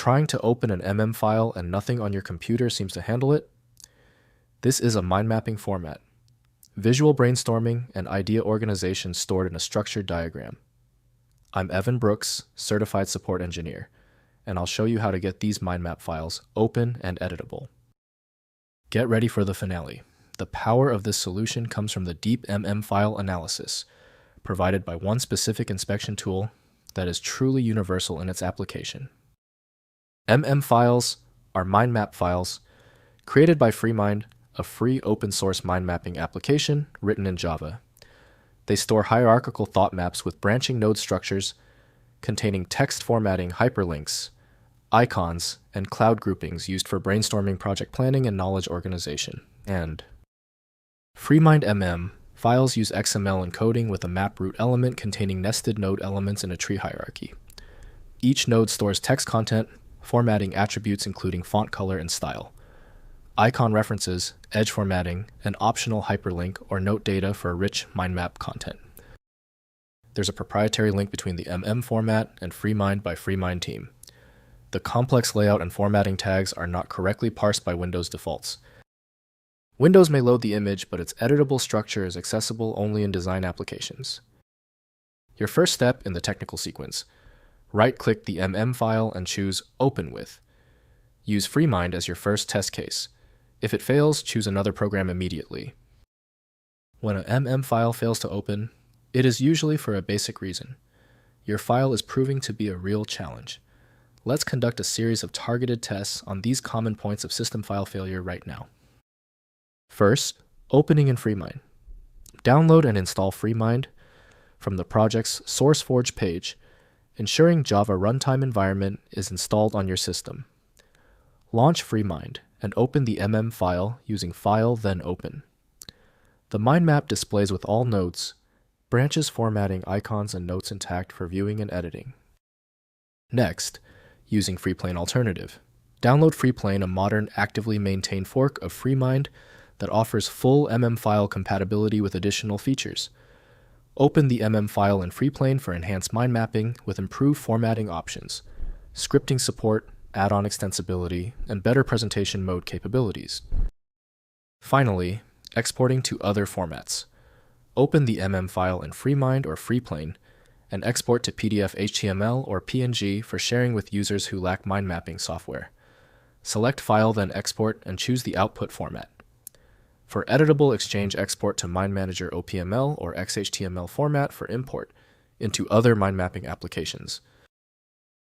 trying to open an MM file and nothing on your computer seems to handle it? This is a mind mapping format. Visual brainstorming and idea organization stored in a structured diagram. I'm Evan Brooks, Certified Support Engineer, and I'll show you how to get these mind map files open and editable. Get ready for the finale. The power of this solution comes from the deep MM file analysis, provided by one specific inspection tool that is truly universal in its application. MM files are mind map files created by FreeMind, a free open source mind mapping application written in Java. They store hierarchical thought maps with branching node structures containing text formatting hyperlinks, icons, and cloud groupings used for brainstorming, project planning, and knowledge organization. And FreeMind MM files use XML encoding with a map root element containing nested node elements in a tree hierarchy. Each node stores text content, formatting attributes including font color and style, icon references, edge formatting, and optional hyperlink or note data for rich mind map content. There's a proprietary link between the MM format and FreeMind by FreeMind team. The complex layout and formatting tags are not correctly parsed by Windows defaults. Windows may load the image, but its editable structure is accessible only in design applications. Your first step in the technical sequence: right-click the MM file and choose Open With. Use FreeMind as your first test case. If it fails, choose another program immediately. When an MM file fails to open, it is usually for a basic reason. Your file is proving to be a real challenge. Let's conduct a series of targeted tests on these common points of system file failure right now. First, opening in FreeMind. Download and install FreeMind from the project's SourceForge page, ensuring Java runtime environment is installed on your system. Launch FreeMind and open the MM file using File then Open. The mind map displays with all nodes, branches formatting icons and notes intact for viewing and editing. Next, using Freeplane alternative. Download Freeplane, a modern, actively maintained fork of FreeMind that offers full MM file compatibility with additional features. Open the MM file in Freeplane for enhanced mind mapping with improved formatting options, scripting support, add-on extensibility, and better presentation mode capabilities. Finally, exporting to other formats. Open the MM file in FreeMind or Freeplane and export to PDF, HTML, or PNG for sharing with users who lack mind mapping software. Select File, then Export, and choose the output format. For editable Exchange, export to Mind Manager OPML or XHTML format for import into other mind mapping applications.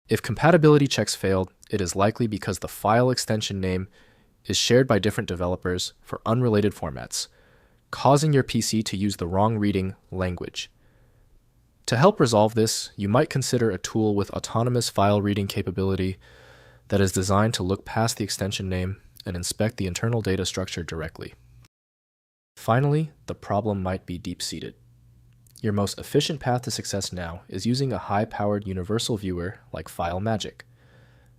If compatibility checks failed, it is likely because the file extension name is shared by different developers for unrelated formats, causing your PC to use the wrong reading language. To help resolve this, you might consider a tool with autonomous file reading capability that is designed to look past the extension name and inspect the internal data structure directly. Finally, the problem might be deep-seated. Your most efficient path to success now is using a high-powered universal viewer like FileMagick.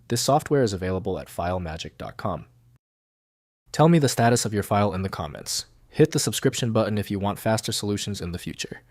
This software is available at filemagick.com. Tell me the status of your file in the comments. Hit the subscription button if you want faster solutions in the future.